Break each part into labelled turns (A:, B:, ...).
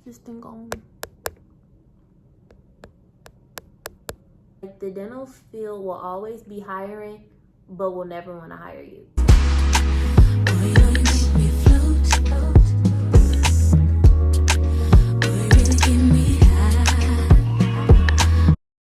A: this thing on. Like, the dental field will always be hiring, but will never want to hire you.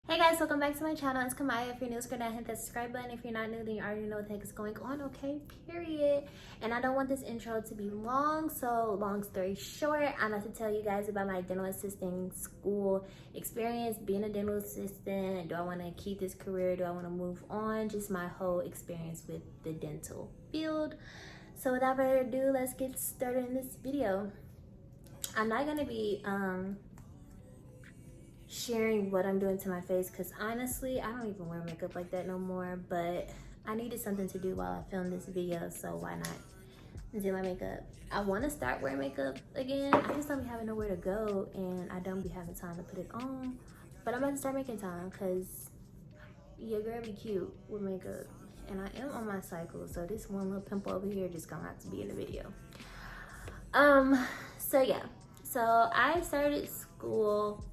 A: Hey guys, welcome back to my channel. It's Kamaya. If you're new, scroll down, hit that subscribe button. If you're not new, then you already know what the heck is going on, okay? Period. And I don't want this intro to be long, so long story short, I'm about to tell you guys about my dental assisting school experience, being a dental assistant. Do I want to keep this career? Do I want to move on? Just my whole experience with the dental field. So without further ado, let's get started in this video. I'm not going to be sharing what I'm doing to my face, because honestly I don't even wear makeup like that no more, but I needed something to do while I filmed this video, so why not do my makeup. I want to start wearing makeup again. I just don't be having nowhere to go and I don't be having time to put it on, but I'm about to start making time because your girl be cute with makeup, and I am on my cycle, so this one little pimple over here just gonna have to be in the video. So yeah, so I started school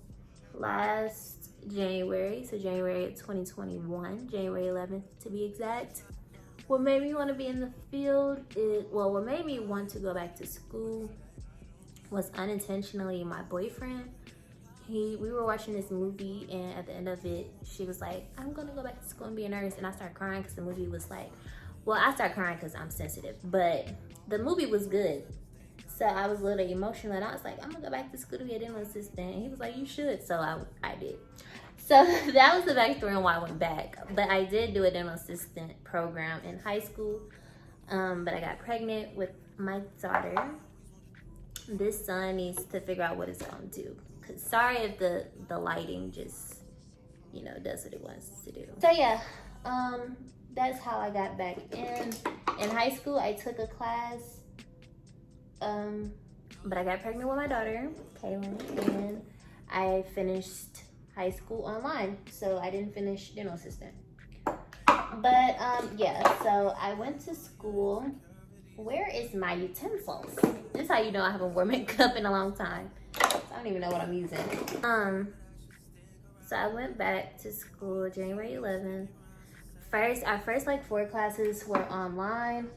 A: last January, so January of 2021, January 11th to be exact. What made me want to be in the field what made me want to go back to school was unintentionally my boyfriend. We were watching this movie, and at the end of it, she was like, I'm gonna go back to school and be a nurse, and I started crying because the movie was like, well, I started crying because I'm sensitive, but the movie was good. So I was a little emotional, and I was like, I'm gonna go back to school to be a dental assistant. And he was like, you should. So I did. So that was the backstory on why I went back. But I did do a dental assistant program in high school. But I got pregnant with my daughter. This son needs to figure out what it's gonna do. Cause sorry if the lighting just, does what it wants to do. So yeah, that's how I got back in. In high school, I took a class. But I got pregnant with my daughter, Kaylin, and I finished high school online, so I didn't finish dental assistant. But yeah, so I went to school. Where is my utensils? This is how you know I haven't worn makeup in a long time. So I don't even know what I'm using. So I went back to school January 11th. Our first like 4 classes were online.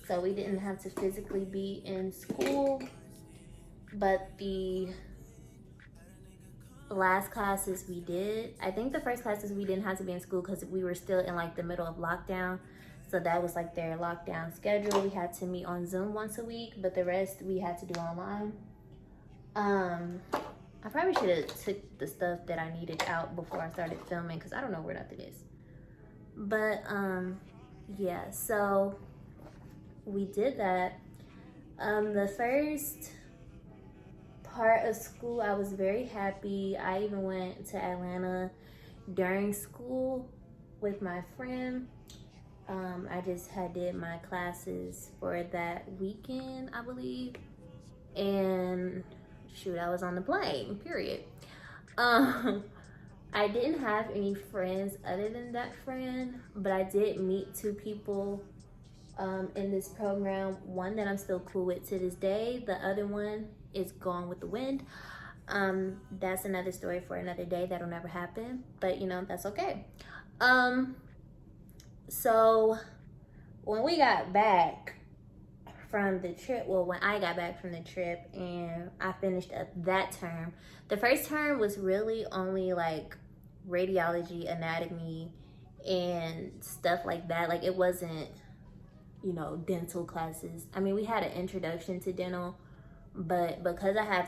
A: So we didn't have to physically be in school, but the last classes we did. I think the first classes we didn't have to be in school because we were still in like the middle of lockdown. So that was like their lockdown schedule. We had to meet on Zoom once a week, but the rest we had to do online. I probably should have took the stuff that I needed out before I started filming, because I don't know where nothing is. But yeah, so we did that. The first part of school, I was very happy. I even went to Atlanta during school with my friend. I just did my classes for that weekend, I believe. And shoot, I was on the plane, period. I didn't have any friends other than that friend, but I did meet 2 people in this program. One that I'm still cool with to this day. The other one is gone with the wind. That's another story for another day. That'll never happen, but that's okay. So when we got back from the trip, when I got back from the trip and I finished up that term, the first term was really only like radiology, anatomy, and stuff like that. Like, it wasn't dental classes. I mean, we had an introduction to dental, but because I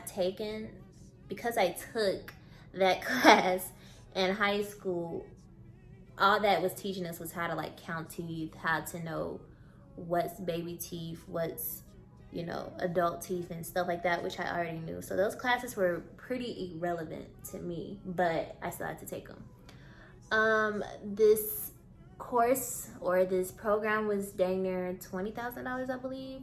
A: took that class in high school, all that was teaching us was how to like count teeth, how to know what's baby teeth, what's adult teeth and stuff like that, which I already knew. So those classes were pretty irrelevant to me, but I still had to take them. This course or this program was dang near $20,000, I believe.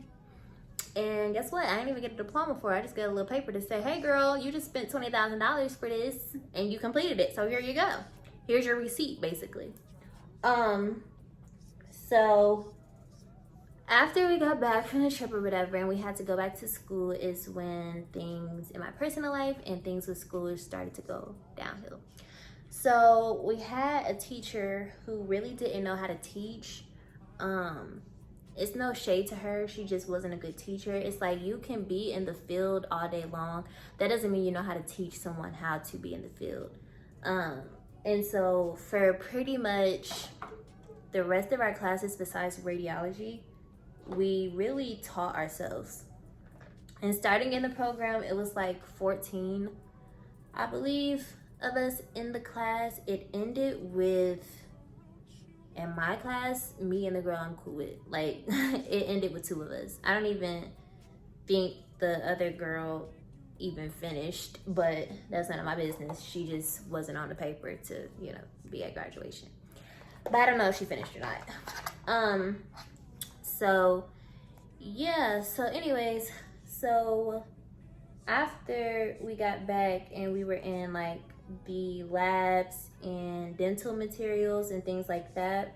A: And guess what? I didn't even get a diploma for it. I just got a little paper to say, hey girl, you just spent $20,000 for this and you completed it. So here you go. Here's your receipt, basically. So after we got back from the trip or whatever and we had to go back to school is when things in my personal life and things with school started to go downhill. So we had a teacher who really didn't know how to teach. It's no shade to her, she just wasn't a good teacher. It's like, you can be in the field all day long, that doesn't mean you know how to teach someone how to be in the field. And so for pretty much the rest of our classes besides radiology, we really taught ourselves. And starting in the program, it was like 14, I believe, of us in the class. It ended with, in my class, me and the girl I'm cool with. Like, it ended with 2 of us. I don't even think the other girl even finished, but that's none of my business. She just wasn't on the paper to, you know, be at graduation. But I don't know if she finished or not. So yeah, so anyways, so after we got back and we were in like the labs and dental materials and things like that,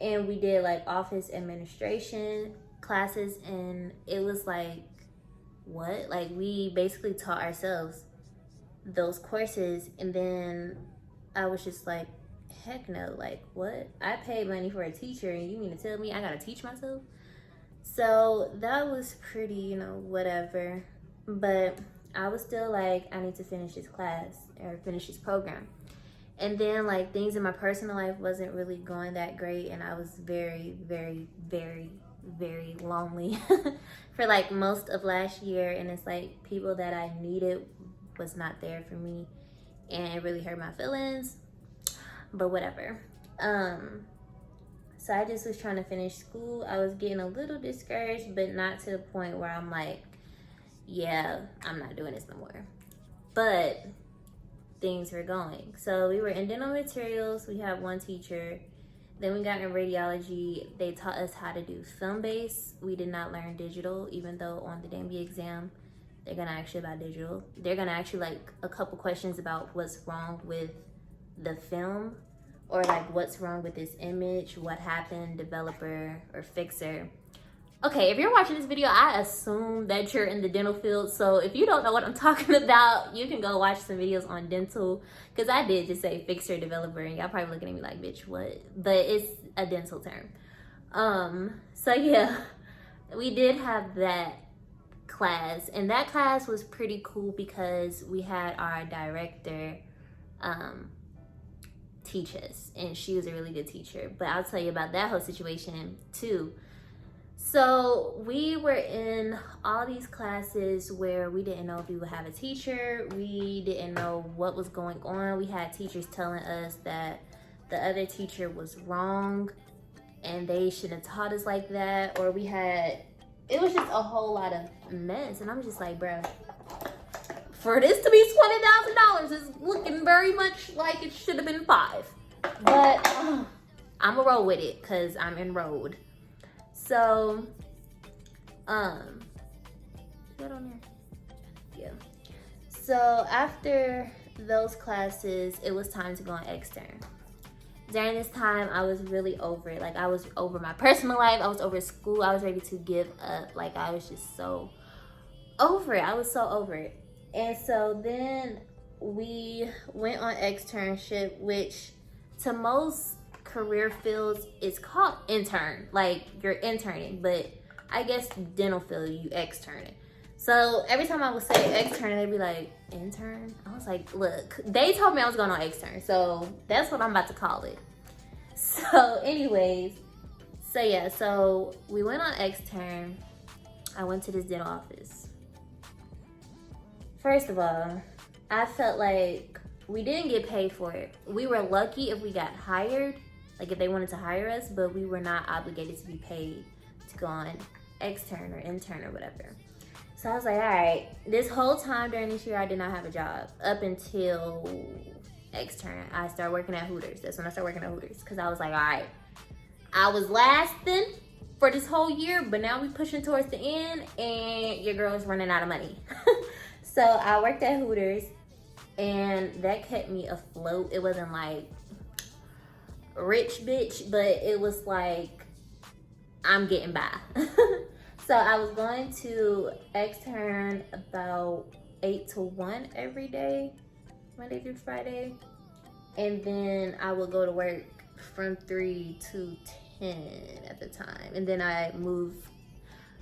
A: and we did like office administration classes, and it was like, what? Like, we basically taught ourselves those courses, and then I was just like, heck no, like, what? I paid money for a teacher and you mean to tell me I gotta teach myself? So that was pretty, you know, whatever. But I was still like, I need to finish this class or finish this program. And then like things in my personal life wasn't really going that great, and I was very, very, very, very lonely for like most of last year. And it's like, people that I needed was not there for me, and it really hurt my feelings, but whatever. So I just was trying to finish school. I was getting a little discouraged, but not to the point where I'm like, yeah, I'm not doing this no more. But things were going. So we were in dental materials. We had one teacher. Then we got in radiology. They taught us how to do film-based. We did not learn digital, even though on the DMV exam, they're gonna ask you about digital. They're gonna ask you like a couple questions about what's wrong with the film, or like what's wrong with this image, what happened, developer or fixer. Okay, if you're watching this video, I assume that you're in the dental field. So if you don't know what I'm talking about, you can go watch some videos on dental, because I did just say fixer, developer, and y'all probably looking at me like, bitch, what? But it's a dental term. So yeah, we did have that class, and that class was pretty cool because we had our director teach us, and she was a really good teacher. But I'll tell you about that whole situation too. So we were in all these classes where we didn't know if we would have a teacher. We didn't know what was going on. We had teachers telling us that the other teacher was wrong and they shouldn't have taught us like that. Or it was just a whole lot of mess. And I'm just like, bro, for this to be $20,000 is looking very much like it should have been $5,000. But I'm gonna roll with it because I'm enrolled. So, is that on there? Yeah. So after those classes, it was time to go on extern. During this time, I was really over it. Like, I was over my personal life. I was over school. I was ready to give up. Like, I was just so over it. I was so over it. And so then we went on externship, which to most career fields is called intern. Like, you're interning, but I guess dental field, you externing. So every time I would say extern, they'd be like, intern? I was like, look, they told me I was going on extern, so that's what I'm about to call it. So anyways, so yeah, so we went on extern. I went to this dental office. First of all, I felt like we didn't get paid for it. We were lucky if we got hired, like if they wanted to hire us, but we were not obligated to be paid to go on extern or intern or whatever. So I was like, all right, this whole time during this year, I did not have a job up until extern. I started working at Hooters. That's when I started working at Hooters, because I was like, all right, I was lasting for this whole year, but now we pushing towards the end and your girl is running out of money. So I worked at Hooters, and that kept me afloat. It wasn't like rich bitch, but it was like I'm getting by. So I was going to extern about 8 to 1 every day, Monday through Friday. And then I would go to work from 3 to 10 at the time. And then I moved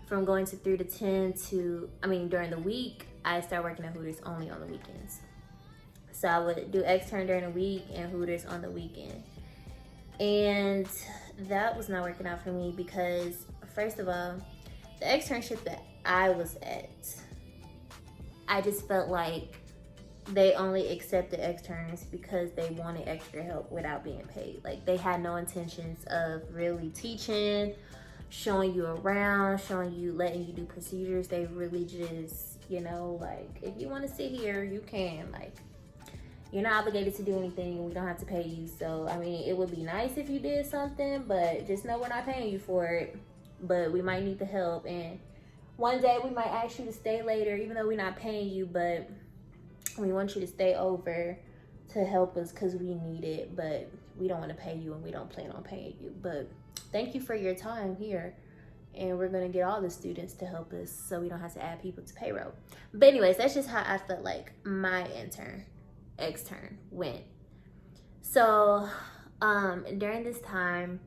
A: from going to 3 to 10 to, during the week, I started working at Hooters only on the weekends. So I would do extern during the week and Hooters on the weekend. And that was not working out for me because, first of all, the externship that I was at, I just felt like they only accepted externs because they wanted extra help without being paid. Like, they had no intentions of really teaching, showing you around, letting you do procedures. They really just, like, if you want to sit here, you can. Like, you're not obligated to do anything. We don't have to pay you. So, it would be nice if you did something, but just know we're not paying you for it. But we might need the help. And one day we might ask you to stay later, even though we're not paying you, but we want you to stay over to help us because we need it. But we don't want to pay you and we don't plan on paying you. But thank you for your time here. And we're going to get all the students to help us so we don't have to add people to payroll. But anyways, that's just how I felt like my extern went. So during this time,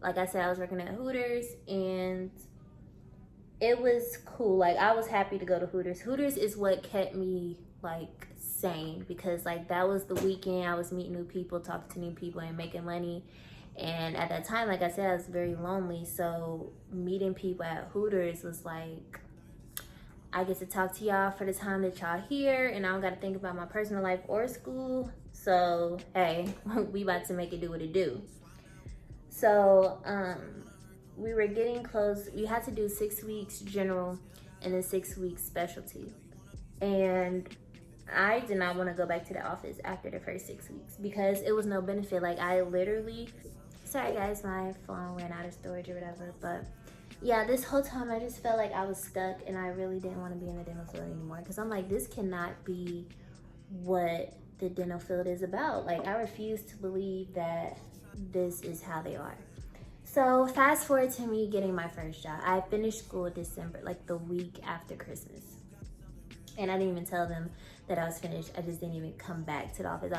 A: like I said, I was working at Hooters and it was cool. Like, I was happy to go to Hooters. Hooters is what kept me like sane because like that was the weekend. I was meeting new people, talking to new people, and making money. And at that time, like I said, I was very lonely. So meeting people at Hooters was like, I get to talk to y'all for the time that y'all here, and I don't got to think about my personal life or school. So, hey, we about to make it do what it do. So, we were getting close. We had to do 6 weeks general and then 6 weeks specialty. And I did not want to go back to the office after the first 6 weeks because it was no benefit. Like, I literally, sorry guys, my phone ran out of storage or whatever, but yeah, this whole time I just felt like I was stuck and I really didn't want to be in the dental field anymore because I'm like, this cannot be what the dental field is about. Like, I refuse to believe that this is how they are. So fast forward to me getting my first job. I finished school in December, like the week after Christmas. And I didn't even tell them that I was finished. I just didn't even come back to the office.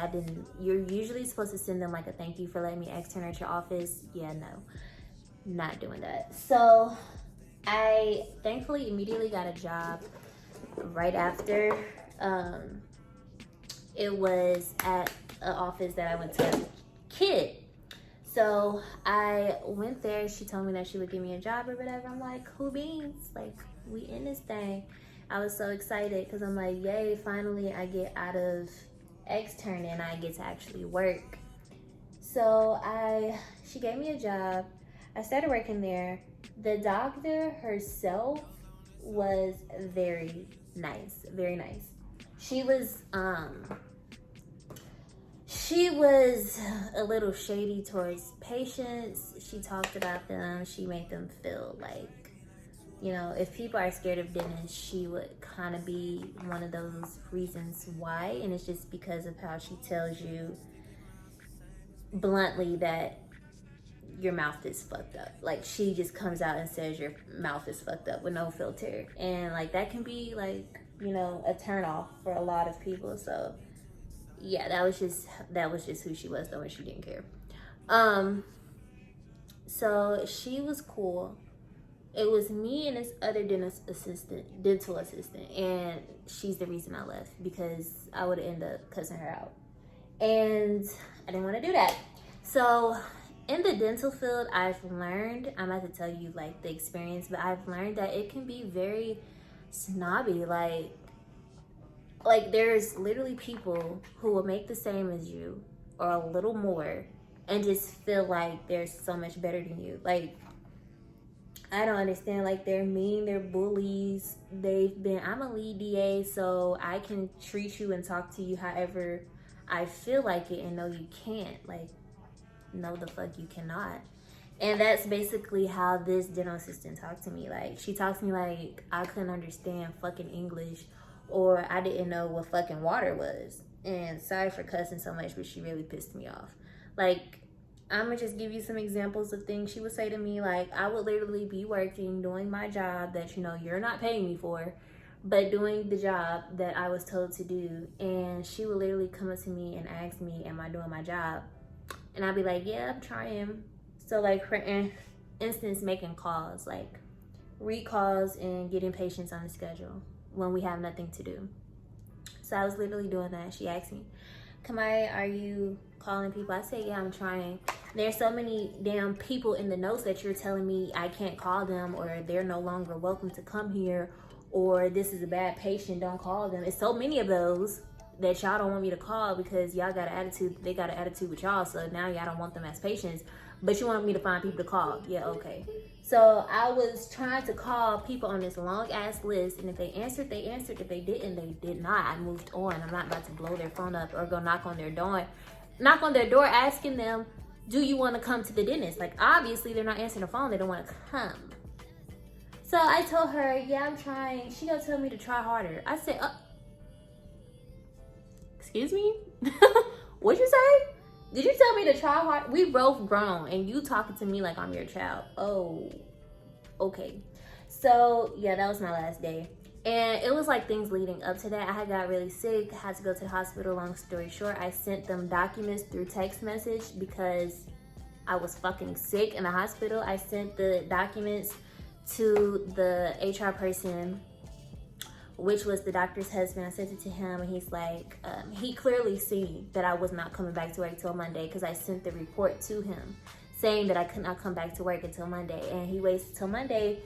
A: You're usually supposed to send them like a thank you for letting me extern at your office. Yeah, no, not doing that. So I thankfully immediately got a job right after. It was at an office that I went to as a kid. So I went there. She told me that she would give me a job or whatever. I'm like, cool beans. Like, we in this thing. I was so excited because I'm like, yay, finally I get out of extern and I get to actually work. So she gave me a job. I started working there. The doctor herself was very nice, very nice. She was a little shady towards patients. She talked about them. She made them feel like, if people are scared of dentists, she would kind of be one of those reasons why. And it's just because of how she tells you bluntly that your mouth is fucked up. Like, she just comes out and says your mouth is fucked up with no filter. And like, that can be like, a turn off for a lot of people. So yeah, that was just who she was though, and she didn't care. So she was cool. It was me and this other dental assistant, and she's the reason I left because I would end up cussing her out. And I didn't want to do that. So in the dental field, I've learned, I'm about to tell you like the experience, but I've learned that it can be very snobby. Like there's literally people who will make the same as you or a little more and just feel like they're so much better than you. Like, I don't understand. Like, they're mean, they're bullies. I'm a lead DA, so I can treat you and talk to you however I feel like it, and no, you can't. Like, no, the fuck you cannot. And that's basically how this dental assistant talked to me. Like, she talked to me like I couldn't understand fucking English, or I didn't know what fucking water was. And sorry for cussing so much, but she really pissed me off. Like, I'm gonna just give you some examples of things she would say to me. Like, I would literally be working, doing my job that, you know, you're not paying me for, but doing the job that I was told to do. And she would literally come up to me and ask me, am I doing my job? And I'd be like, yeah, I'm trying. So like, for instance, making calls, like recalls and getting patients on the schedule when we have nothing to do. So I was literally doing that. She asked me, Kamaya, are you calling people? I said, yeah, I'm trying. There's so many damn people in the notes that you're telling me I can't call them, or they're no longer welcome to come here, or this is a bad patient, don't call them. It's so many of those that y'all don't want me to call because y'all got an attitude, they got an attitude with y'all, so now y'all don't want them as patients, but you want me to find people to call. Yeah, okay. So I was trying to call people on this long ass list, and if they answered, they answered. If they didn't, they did not. I moved on. I'm not about to blow their phone up or go knock on their door asking them, do you want to come to the dentist? Like, obviously they're not answering the phone, they don't want to come. So I told her, yeah, I'm trying. She gonna tell me to try harder. I said, excuse me? What'd you say? Did you tell me to try hard? We both grown and you talking to me like I'm your child. Oh, okay. So yeah, that was my last day. And it was like things leading up to that. I had got really sick, had to go to the hospital. Long story short, I sent them documents through text message because I was fucking sick in the hospital. I sent the documents to the HR person, which was the doctor's husband. I sent it to him, and he's like, he clearly seen that I was not coming back to work till Monday because I sent the report to him saying that I could not come back to work until Monday. And he waits till Monday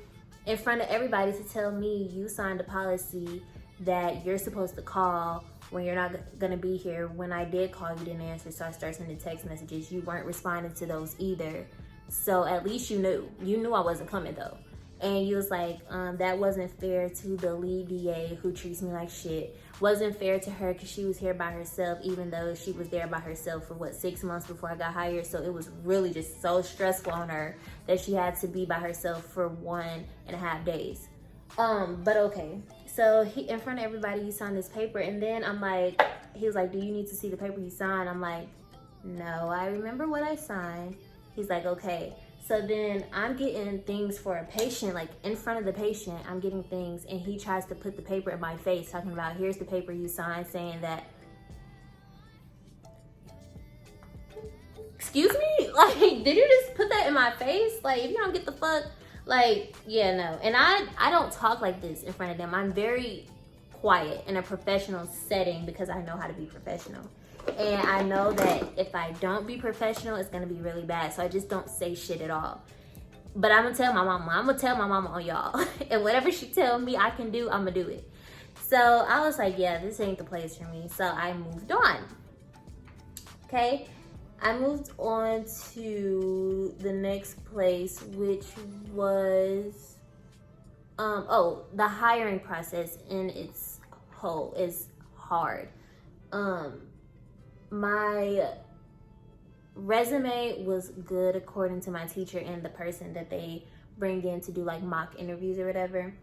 A: in front of everybody to tell me, you signed a policy that you're supposed to call when you're not gonna be here. When I did call, you didn't answer, so I started sending text messages. You weren't responding to those either. So at least you knew. You knew I wasn't coming though. And he was like, that wasn't fair to the lead DA who treats me like shit. Wasn't fair to her because she was here by herself, even though she was there by herself for 6 months before I got hired. So it was really just so stressful on her that she had to be by herself for 1.5 days. But okay. So in front of everybody, he signed this paper. And then I'm like, he was like, do you need to see the paper you signed? I'm like, no, I remember what I signed. He's like, okay. So then I'm getting things for a patient, like in front of the patient, I'm getting things, and he tries to put the paper in my face, talking about, here's the paper you signed saying that. Excuse me? Like, did you just put that in my face? Like, if you don't get the fuck, like, yeah, no. And I don't talk like this in front of them. I'm very quiet in a professional setting because I know how to be professional. And I know that if I don't be professional, it's gonna be really bad. So I just don't say shit at all. But I'm gonna tell my mama. I'm gonna tell my mama on y'all. And whatever she tell me I can do, I'm gonna do it. So I was like, yeah, this ain't the place for me. So I moved on. Okay? I moved on to the next place, which was, the hiring process in its whole is hard. My resume was good according to my teacher and the person that they bring in to do like mock interviews or whatever.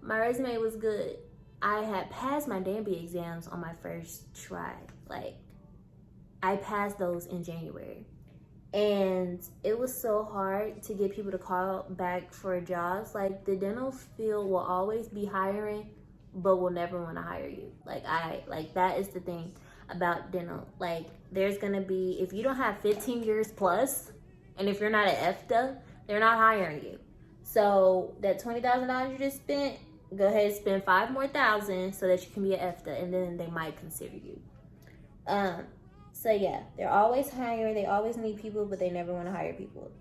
A: My resume was good. I had passed my DMB exams on my first try. Like, I passed those in January. And it was so hard to get people to call back for jobs. Like, the dental field will always be hiring, but will never want to hire you. Like, that is the thing about dental. Like, there's gonna be, if you don't have 15 years plus, and if you're not an FDA, they're not hiring you. So that $20,000 you just spent, go ahead and spend $5,000 more so that you can be an FDA, and then they might consider you. So yeah, they're always hiring, they always need people, but they never want to hire people.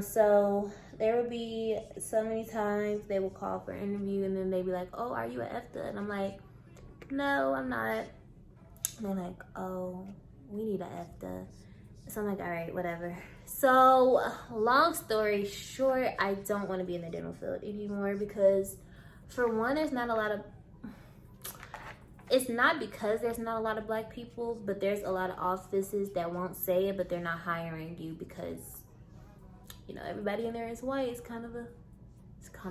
A: So there would be so many times they will call for an interview, and then they'd be like, oh, are you an FDA? And I'm like, no, I'm not. And they're like, oh, we need an FDA. So I'm like, all right, whatever. So long story short, I don't want to be in the dental field anymore because, for one, there's not a lot of, it's not because there's not a lot of black people, but there's a lot of offices that won't say it, but they're not hiring you because, you know, everybody in there is white. It's kind of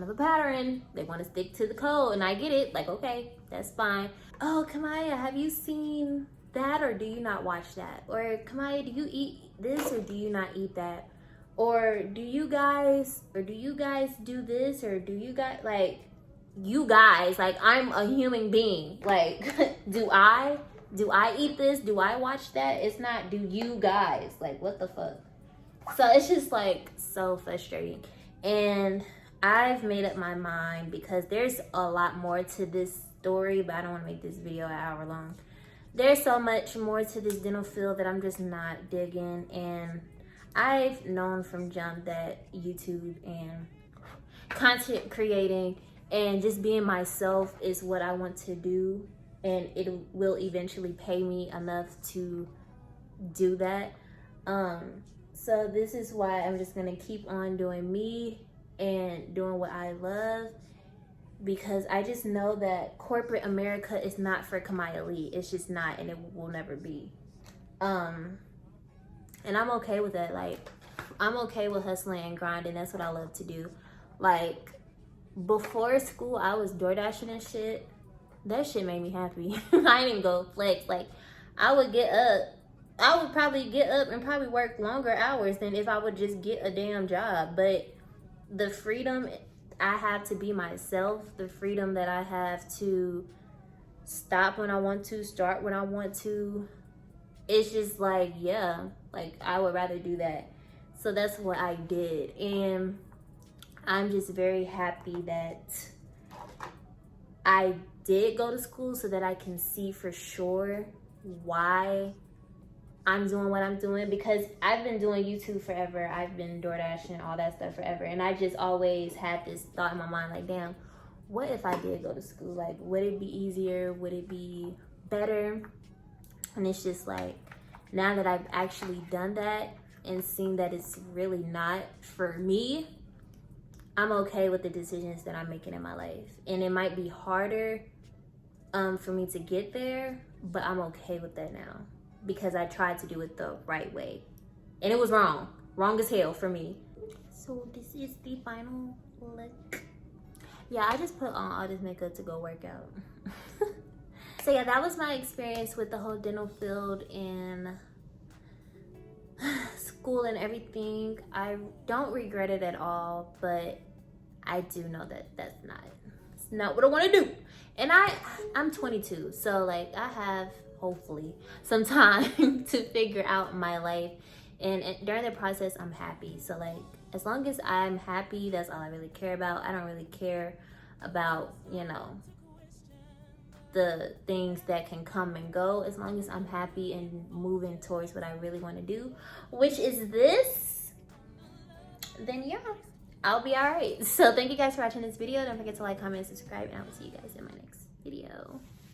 A: a pattern. They want to stick to the code, and I get it. Like, okay, that's fine. Oh, Kamaya, have you seen that, or do you not watch that? Or, Kamaya, do you eat this or do you not eat that? Or do you guys do this, or do you guys like, you guys, like, I'm a human being. Like, do I eat this? Do I watch that? It's not, do you guys? Like, what the fuck? So it's just like so frustrating. And I've made up my mind, because there's a lot more to this story, but I don't want to make this video an hour long. There's so much more to this dental field that I'm just not digging. And I've known from jump that YouTube and content creating and just being myself is what I want to do, and it will eventually pay me enough to do that. So this is why I'm just gonna keep on doing me and doing what I love, because I just know that corporate America is not for Kamaya Lee. It's just not, and it will never be. And I'm okay with that. Like, I'm okay with hustling and grinding. That's what I love to do. Like, before school, I was door dashing and shit. That shit made me happy. I ain't even go flex. Like, I would probably get up and probably work longer hours than if I would just get a damn job. But the freedom I have to be myself, the freedom that I have to stop when I want to, start when I want to, it's just like, yeah, like, I would rather do that. So that's what I did. And I'm just very happy that I did go to school, so that I can see for sure why I'm doing what I'm doing, because I've been doing YouTube forever. I've been DoorDash and all that stuff forever. And I just always had this thought in my mind, like, damn, what if I did go to school? Like, would it be easier? Would it be better? And it's just like, now that I've actually done that and seen that it's really not for me, I'm okay with the decisions that I'm making in my life. And it might be harder for me to get there, but I'm okay with that now, because I tried to do it the right way. And it was wrong. Wrong as hell for me. So this is the final look. Yeah, I just put on all this makeup to go work out. So yeah, that was my experience with the whole dental field and school and everything. I don't regret it at all, but I do know that it's not what I want to do. And I'm 22, so like, I have hopefully some time to figure out my life, and during the process I'm happy. So like, as long as I'm happy, that's all I really care about. I don't really care about, you know, the things that can come and go. As long as I'm happy and moving towards what I really want to do, which is this, then yeah, I'll be all right. So thank you guys for watching this video. Don't forget to like, comment, and subscribe, and I will see you guys in my next video.